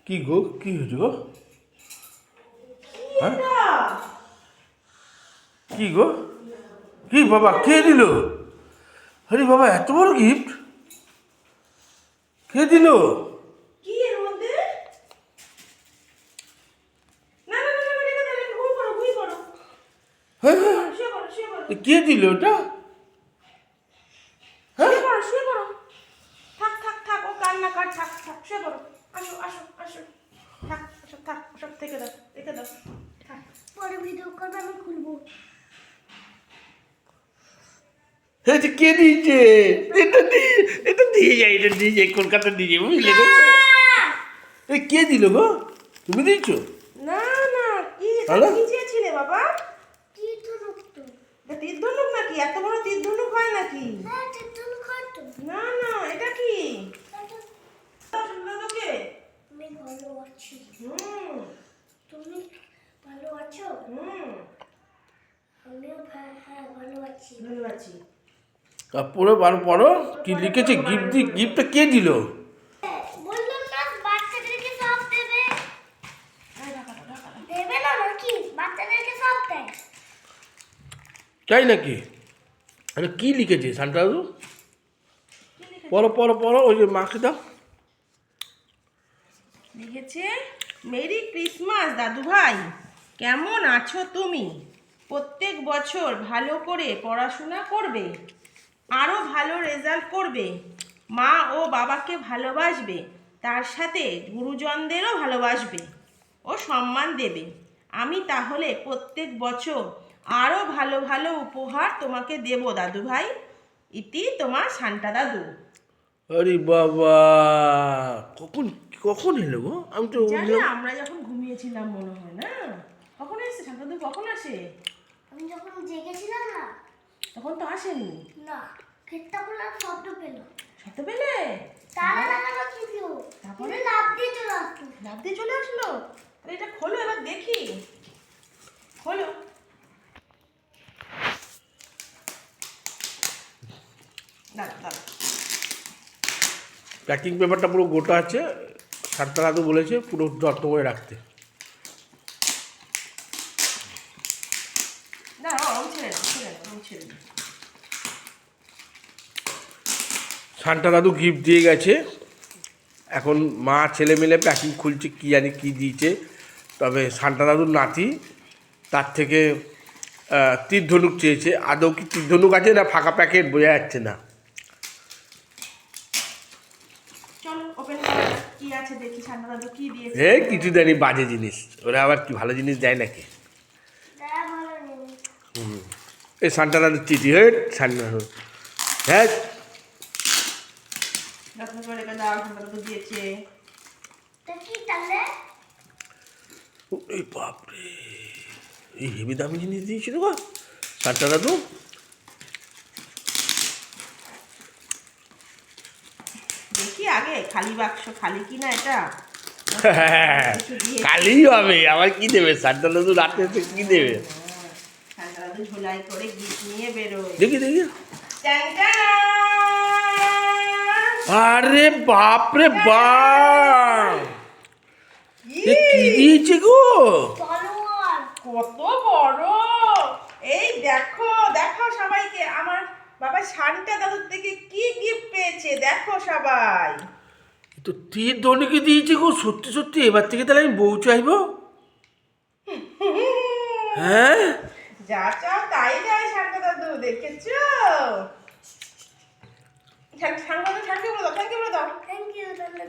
কি গো, কি হয়েছে গো? হ্যাঁ, কি গো, কি বাবা, কে দিল? আরে বাবা, এত বড় গিফট কে দিল? কি এর মধ্যে? না না না না, রেখে দাও, রেখে ঘুমিয়ে পড়ো, ঘুমিয়ে পড়ো। হ্যাঁ হ্যাঁ, শুয়ে পড়ো, শুয়ে পড়ো, কে দিল ওটা? হ্যাঁ, শুয়ে পড়ো, শুয়ে পড়ো। থাক থাক থাক, ও কান্না কার, থাক থাক, শুয়ে পড়ো। আসো আসো আসো, থাক আসো, থাক সব থেকে দাও, রেখে দাও, থাক। পরে ভিডিও করবে আমি খুলবো। এটা কে দিয়েছে? এটা দিয়ে যায়, এটা দিয়ে যায়, কলকাতা দিয়ে যায়, বুঝলে তো? এ কে দিল গো? তুমি দিয়েছো? না না, কি হ্যালো? কি চেয়েছিলে বাবা? তীর্থলোক তো। এটা তীর ধনুক নাকি? এত বড় তীর ধনুক হয় নাকি? হ্যাঁ তীর্থলোক হয় তো। না না, এটা কি? এটা তোকে আমি ভালো আছি। হুম তুমি ভালো আছো? হুম, আমিও হ্যাঁ ভালো আছি। ভালো আছি। পড়ো, বারো পড়ো, কি লিখেছে? গিফটটা কে দিল? বললাম না বাচ্চাদেরকে সব দেবে। এই ঢাকা দাও, ঢাকা দাও। দেবে না নাকি? বাচ্চাদেরকে সব দেয়। তাই নাকি? আরে কি লিখেছে শান্তা দাদু? কি লিখেছে? পড়ো পড়ো পড়ো, ওই যে মাকে দাও। লিখেছে, মেরি ক্রিসমাস দাদু ভাই, কেমন আছো তুমি? প্রত্যেক বছর ভালো করে পড়াশোনা করবে, আরও ভালো রেজাল্ট করবে, মা ও বাবাকে ভালোবাসবে, তার সাথে গুরুজনদেরও ভালোবাসবে ও সম্মান দেবে। আমি তাহলে প্রত্যেক বছর আরও ভালো ভালো উপহার তোমাকে দেব দাদু ভাই। ইতি তোমার সান্টা দাদু। আরে বাবা, কখন কখন এলো গো? আমি তো জানি বুঝলাম। আমরা যখন ঘুমিয়েছিলাম মনে হয় না? কখন এসছে শান্ত দাদু, কখন আসে? আমি যখন জেগেছিলাম না, তখন তো আসেনি। না গেটটা খোলার শব্দ পেল। সত্যি পেলে? তালা লাগানো ছিল। তারপরে? কিন্তু লাফ দিয়ে চলে আসতো। লাফ দিয়ে চলে আসলো? তাহলে এটা খোলো, এবার দেখি। খোলো। দাঁড়া দাঁড়া। প্যাকিং পেপারটা পুরো গোটা আছে, শান্তা দাদু বলেছে পুরো যত্ন করে রাখতে। দাঁড়া, আমি ছেড়ে দাও, ছেড়ে দাও, আমি ছেড়ে দিই। শান্তা দাদু গিফট দিয়ে গেছে, এখন মা ছেলে মিলে প্যাকিং খুলছে, কি জানি কি দিয়েছে। তবে শান্তা দাদুর নাতি তার থেকে তীর ধনুক চেয়েছে। আদৌ কি তীর ধনুক আছে না ফাঁকা প্যাকেট বোঝা যাচ্ছে না। চলো ওপেন করা যাক, কি আছে দেখি শান্ত দাদু কি দিয়েছে। এ কিছু দেয়নি, বাজে জিনিস। ওরা আবার কি ভালো জিনিস দেয় নাকি? দাদা ভালো নেই। এই শান্তা দাদুর চিঠি, হেট শান্তা দাদু, হ্যাঁ। যত্ন করে রেখে দাও, শান্ত দাদু দিয়েছে। তা কি তাহলে? এই বাপরে, এই হেভি দামি জিনিস দিয়েছিল গো শান্তা দাদু। দেখি আগে খালি বাক্স, খালি কিনা এটা। কিছু দিয়েছে। কালই হবে, আবার কি দেবে শান্তা দাদু? রাতে এসে কি দেবে? শান্ত দাদু ঝোলাই করে গিফট নিয়ে বেরোয়। দেখি দেখি। ট্যাং ট্যাং। আরে বাপরে বাপ, ই, এ কি দিয়েছে গো? তলোয়ার। কত বড়! এই দেখো, দেখো সবাইকে আমার বাবা শান্তা দাদুর থেকে কি গিফট পেয়েছে, দেখো সবাই। তো তীর ধনুকে দিয়েছে গো, সত্যি সত্যি। এবার থেকে তাহলে আমি বউ চাইবো। হ্যাঁ, যা চাও তাই দেয় শান্তা দাদু, দেখেছো? থ্যাংক ইউ বলে দাও, থ্যাংক ইউ বলে দাও। থ্যাংক ইউ দাদা।